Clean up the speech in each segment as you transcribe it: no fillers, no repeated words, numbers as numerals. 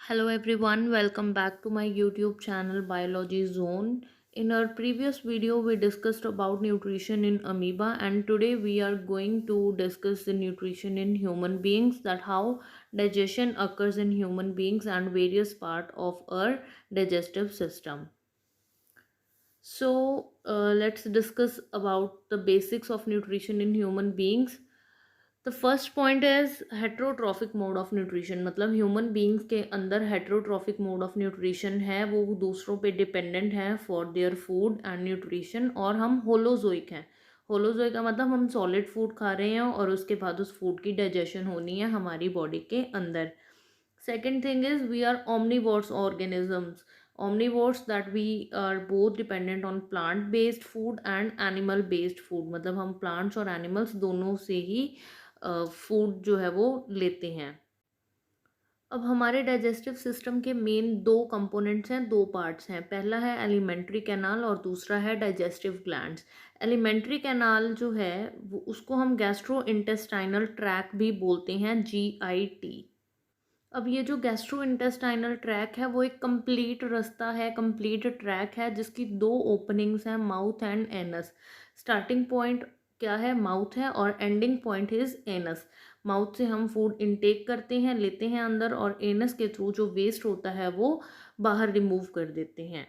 Hello everyone, welcome back to my YouTube channel Biology Zone. In our previous video, we discussed about nutrition in amoeba, and today we are going to discuss the nutrition in human beings, that how digestion occurs in human beings and various part of our digestive system. Let's discuss about the basics of nutrition in human beings. The first point is heterotrophic mode of nutrition, मतलब human beings के अंदर heterotrophic mode of nutrition है, वो दूसरों पे dependent है for their food and nutrition, और हम होलोजोइक हैं। होलोजोइक का मतलब हम सॉलिड फूड खा रहे हैं और उसके बाद उस फूड की डाइजेशन होनी है हमारी बॉडी के अंदर। Second thing is we are omnivores organisms. Omnivores that we are both dependent on plant based food and animal based food, मतलब हम plants और animals दोनों से ही फूड जो है वो लेते हैं। अब हमारे डाइजेस्टिव सिस्टम के मेन दो कंपोनेंट्स हैं, दो पार्ट्स हैं। पहला है एलिमेंट्री कैनाल और दूसरा है डाइजेस्टिव ग्लैंड्स। एलिमेंट्री कैनाल जो है वो उसको हम गैस्ट्रो इंटेस्टाइनल ट्रैक भी बोलते हैं, GIT। अब ये जो गैस्ट्रो इंटेस्टाइनल ट्रैक है वो एक कंप्लीट रास्ता है, कंप्लीट ट्रैक है जिसकी दो ओपनिंग्स हैं, mouth and anus. Starting point क्या है? माउथ है, और ending point is anus. Mouth से हम फूड इनटेक करते हैं, लेते हैं अंदर, और एनस के थ्रू जो वेस्ट होता है वो बाहर रिमूव कर देते हैं।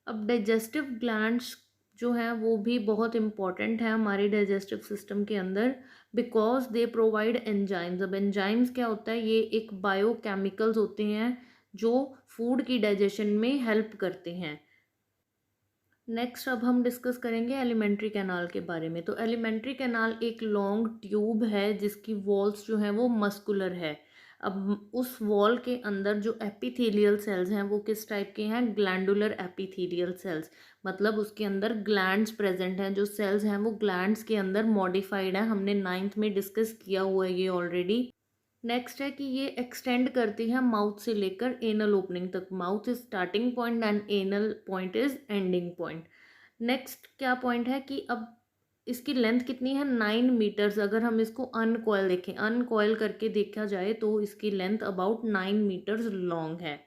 अब डाइजेस्टिव ग्लैंड्स जो हैं वो भी बहुत इंपॉर्टेंट है हमारे डाइजेस्टिव सिस्टम के अंदर, बिकॉज दे प्रोवाइड एंजाइम्स। अब एंजाइम्स क्या होता है? ये एक बायोकेमिकल्स होते हैं जो फूड की डाइजेशन में हेल्प करते हैं। नेक्स्ट अब हम डिस्कस करेंगे एलिमेंट्री कैनाल के बारे में। तो एलिमेंट्री कैनाल एक लॉन्ग ट्यूब है जिसकी वॉल्स जो हैं वो मस्कुलर है। अब उस वॉल के अंदर जो एपिथेलियल सेल्स हैं वो किस टाइप के हैं? ग्लैंडुलर एपिथेलियल सेल्स, मतलब उसके अंदर ग्लैंड्स प्रेजेंट हैं। जो सेल्स हैं वो ग्लैंड्स के अंदर मॉडिफाइड है, हमने 9th में डिस्कस किया हुआ है ये ऑलरेडी। नेक्स्ट है कि ये एक्सटेंड करती है माउथ से लेकर एनल ओपनिंग तक। Mouth is starting point and anal point is ending point. Next क्या पॉइंट है कि अब इसकी लेंथ कितनी है? 9 मीटर्स। अगर हम इसको अनकॉयल देखें, अनकॉयल करके देखा जाए तो इसकी लेंथ अबाउट 9 मीटर्स लॉन्ग है।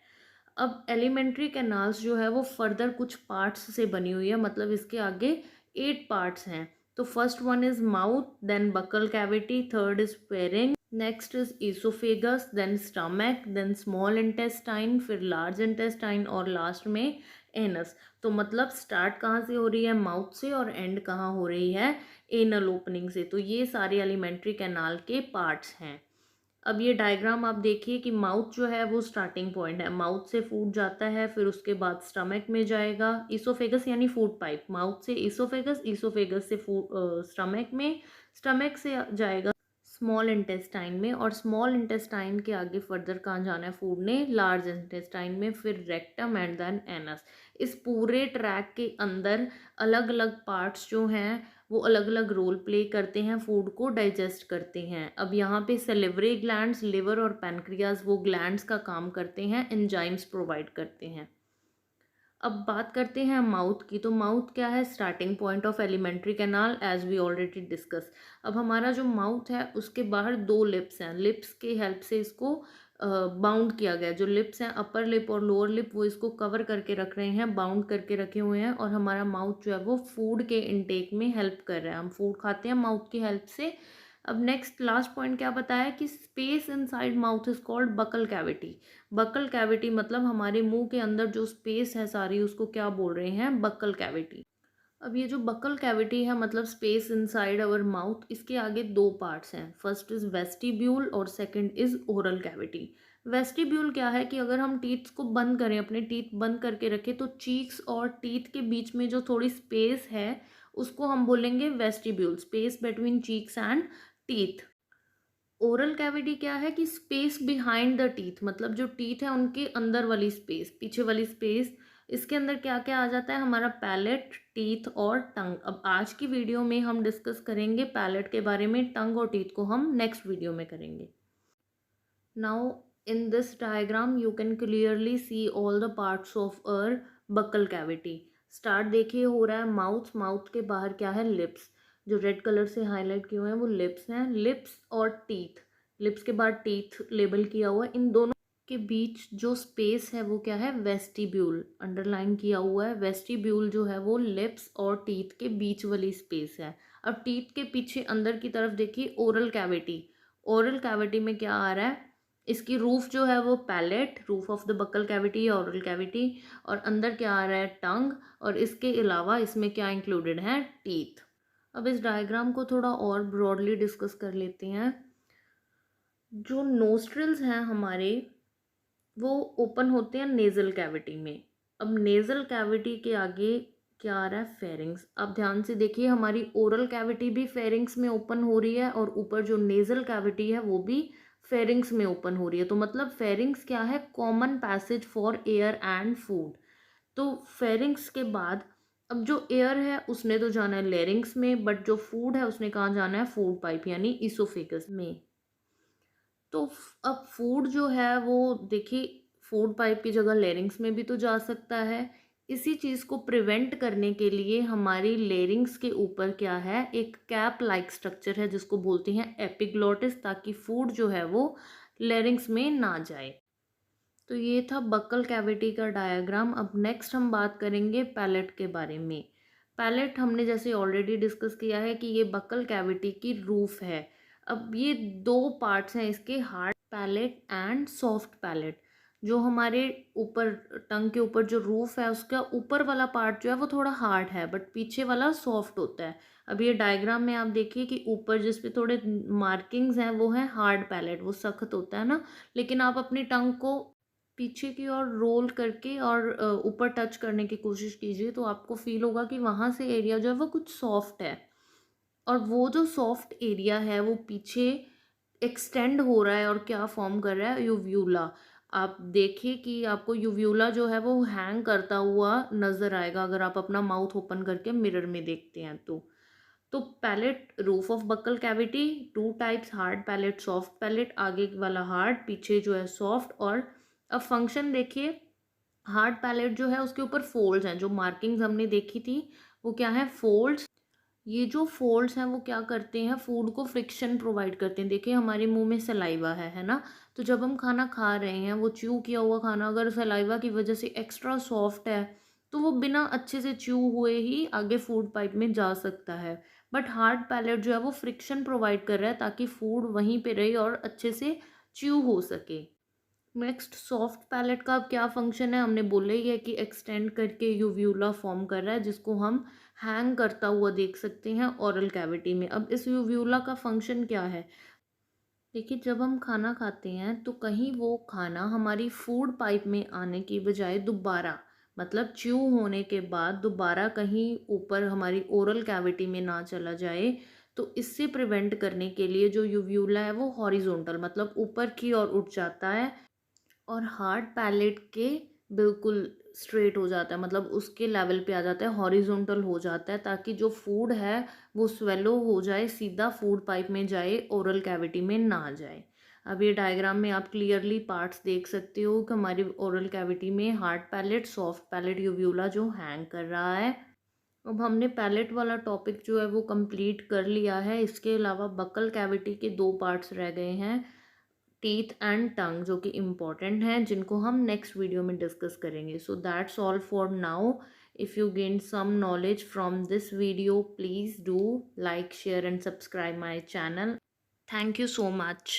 अब एलिमेंट्री कैनाल्स जो है वो फर्दर कुछ पार्ट्स से बनी हुई है, मतलब इसके आगे 8 पार्ट्स हैं। तो first one is mouth, then buccal cavity, third is pharynx, next is oesophagus, then stomach, then small intestine, फिर लार्ज इंटेस्टाइन, और लास्ट में एनस। तो मतलब स्टार्ट कहाँ से हो रही है? माउथ से, और एंड कहाँ हो रही है? एनल ओपनिंग से। तो ये सारे एलिमेंट्री कैनाल के पार्ट्स हैं। अब ये डायग्राम आप देखिए कि माउथ जो है वो स्टार्टिंग पॉइंट है, माउथ से फूड जाता है, फिर उसके बाद स्टमक में जाएगा। इसोफेगस यानी फूड पाइप, माउथ से इसोफेगस, इसोफेगस से फूड स्टमक में, स्टमक से जाएगा स्मॉल इंटेस्टाइन में, और स्मॉल इंटेस्टाइन के आगे फर्दर कहाँ जाना है फूड ने? लार्ज इंटेस्टाइन में, फिर रेक्टम एंड देन एनस। इस पूरे ट्रैक के अंदर अलग अलग पार्ट्स जो हैं वो अलग अलग रोल प्ले करते हैं, फूड को डाइजेस्ट करते हैं। अब यहाँ पे सेलिवरी ग्लैंड्स, लिवर और पैनक्रियाज वो ग्लैंड्स का काम करते हैं, एंजाइम्स प्रोवाइड करते हैं। अब बात करते हैं माउथ की। तो माउथ क्या है? Starting point of alimentary canal, as we already discuss. अब हमारा जो माउथ है उसके बाहर दो लिप्स हैं, लिप्स के हेल्प से इसको बाउंड किया गया। जो लिप्स हैं, अपर लिप और लोअर लिप, वो इसको कवर करके रख रहे हैं, बाउंड करके रखे हुए हैं, और हमारा माउथ जो है वो फूड के इनटेक में हेल्प कर रहा है। हम फूड खाते हैं माउथ की हेल्प से। अब नेक्स्ट लास्ट पॉइंट क्या बताया कि space inside mouth is called buccal cavity. Buccal cavity मतलब हमारे मुंह के अंदर जो स्पेस है सारी, उसको क्या बोल रहे हैं? Buccal cavity. अब ये जो बकल कैविटी है, मतलब स्पेस इनसाइड अवर माउथ, इसके आगे दो पार्ट्स हैं। फर्स्ट इज वेस्टिब्यूल और second is oral cavity. Vestibule क्या है कि अगर हम टीथ को बंद करें, अपने टीथ बंद करके रखें, तो चीक्स और टीथ के बीच में जो थोड़ी स्पेस है उसको हम बोलेंगे vestibule, space between cheeks and teeth. Oral cavity क्या है कि स्पेस बिहाइंड द टीथ, मतलब जो टीथ है उनके अंदर वाली स्पेस, पीछे वाली स्पेस। इसके अंदर क्या क्या आ जाता है? हमारा पैलेट, टीथ और टंग। अब आज की वीडियो में हम डिस्कस करेंगे पैलेट के बारे में, टंग और टीथ को हम नेक्स्ट वीडियो में करेंगे। Now in this diagram you can clearly see all the parts of our buccal cavity. Start देखिए हो रहा है माउथ, माउथ के बाहर क्या है? लिप्स। जो रेड कलर से हाईलाइट किए हुए हैं वो लिप्स हैं, लिप्स और टीथ। लिप्स के बाद टीथ लेबल किया हुआ है। इन दोनों के बीच जो स्पेस है वो क्या है, वेस्टिब्यूल, अंडरलाइन किया हुआ है। वेस्टिब्यूल जो है वो लिप्स और टीथ के बीच वाली स्पेस है। अब टीथ के पीछे अंदर की तरफ देखिए ओरल कैविटी। ओरल कैविटी में क्या आ रहा है, इसकी रूफ जो है वो palate, roof of the buccal cavity या ओरल कैविटी, और अंदर क्या आ रहा है, टंग, और इसके अलावा इसमें क्या इंक्लूडेड है, टीथ। अब इस डायग्राम को थोड़ा और ब्रॉडली डिस्कस कर लेते हैं। जो नोस्ट्रल्स हैं हमारे, वो ओपन होते हैं नेजल कैविटी में। अब नेजल कैविटी के आगे क्या आ रहा है, फेरिंग्स। अब ध्यान से देखिए, हमारी ओरल कैविटी भी फेरिंग्स में ओपन हो रही है और ऊपर जो नेजल कैविटी है वो भी फेरिंग्स में ओपन हो रही है। तो मतलब फेरिंग्स क्या है, common passage for air and food. तो फेरिंग्स के बाद अब जो एयर है उसने तो जाना है लेरिंग्स में, बट जो फूड है उसने कहाँ जाना है, फूड पाइप यानी इसोफेगस में। तो अब फूड जो है वो देखिए, फूड पाइप की जगह लेरिंग्स में भी तो जा सकता है। इसी चीज़ को प्रिवेंट करने के लिए हमारी लेरिंग्स के ऊपर क्या है, एक कैप लाइक स्ट्रक्चर है जिसको बोलते हैं एपिग्लोटिस, ताकि फूड जो है वो लेरिंग्स में ना जाए। तो ये था बक्कल कैविटी का डायग्राम। अब नेक्स्ट हम बात करेंगे पैलेट के बारे में। पैलेट हमने जैसे ऑलरेडी डिस्कस किया है कि ये बक्कल कैविटी की रूफ है। अब ये दो पार्ट्स हैं इसके, hard palate and soft palate. जो हमारे ऊपर टंग के ऊपर जो रूफ है उसका ऊपर वाला पार्ट जो है वो थोड़ा हार्ड है, बट पीछे वाला सॉफ्ट होता है। अब ये डायग्राम में आप देखिए कि ऊपर जिस पे थोड़े मार्किंग्स हैं वो है हार्ड पैलेट, वो सख्त होता है ना। लेकिन आप अपनी टंग को पीछे की ओर रोल करके और ऊपर टच करने की कोशिश कीजिए, तो आपको फील होगा कि वहाँ से एरिया जो है वो कुछ सॉफ्ट है। और वो जो सॉफ्ट एरिया है वो पीछे एक्सटेंड हो रहा है और क्या फॉर्म कर रहा है, यूव्यूला। आप देखिए कि आपको यूव्यूला जो है वो हैंग करता हुआ नज़र आएगा अगर आप अपना माउथ ओपन करके मिरर में देखते हैं तो palate, roof of buccal cavity, two types, hard palate, soft palate, आगे वाला हार्ड, पीछे जो है सॉफ्ट। और अब फंक्शन देखिए, हार्ड पैलेट जो है उसके ऊपर फोल्ड्स हैं, जो मार्किंग्स हमने देखी थी वो क्या है, फोल्ड्स। ये जो फोल्ड्स हैं वो क्या करते हैं, फूड को फ्रिक्शन प्रोवाइड करते हैं। देखिए हमारे मुंह में सलाइवा है ना, तो जब हम खाना खा रहे हैं वो च्यू किया हुआ खाना अगर सलाइवा की वजह से एक्स्ट्रा सॉफ्ट है तो वो बिना अच्छे से च्यू हुए ही आगे फूड पाइप में जा सकता है। बट हार्ड पैलेट जो है वो फ्रिक्शन प्रोवाइड कर रहा है ताकि फूड वहीं पे रहे और अच्छे से च्यू हो सके। नेक्स्ट, सॉफ्ट पैलेट का अब क्या फंक्शन है, हमने बोला ही है कि एक्सटेंड करके यूव्यूला फॉर्म कर रहा है जिसको हम हैंग करता हुआ देख सकते हैं ओरल कैविटी में। अब इस यूव्यूला का फंक्शन क्या है, देखिए जब हम खाना खाते हैं तो कहीं वो खाना हमारी फूड पाइप में आने की बजाय दोबारा, मतलब च्यू होने के बाद दोबारा कहीं ऊपर हमारी ओरल कैविटी में ना चला जाए। तो इससे प्रिवेंट करने के लिए जो यूव्यूला है वो हॉरिजॉन्टल मतलब ऊपर की ओर उठ जाता है और हार्ड पैलेट के बिल्कुल स्ट्रेट हो जाता है, मतलब उसके लेवल पे आ जाता है, हॉरिजॉन्टल हो जाता है, ताकि जो फूड है वो स्वेलो हो जाए, सीधा फूड पाइप में जाए, ओरल कैविटी में ना जाए। अब ये डायग्राम में आप क्लियरली पार्ट्स देख सकते हो कि हमारी ओरल कैविटी में हार्ड पैलेट, सॉफ्ट पैलेट, यूव्यूला जो हैंग कर रहा है। अब हमने पैलेट वाला टॉपिक जो है वो कंप्लीट कर लिया है। इसके अलावा बकल कैविटी के दो पार्ट्स रह गए हैं, टीथ एंड टंग, जो कि इम्पॉर्टेंट हैं जिनको हम नेक्स्ट वीडियो में डिस्कस करेंगे। So that's all for now. If you gain some knowledge from this video, please do like, share and subscribe my channel. Thank you so much.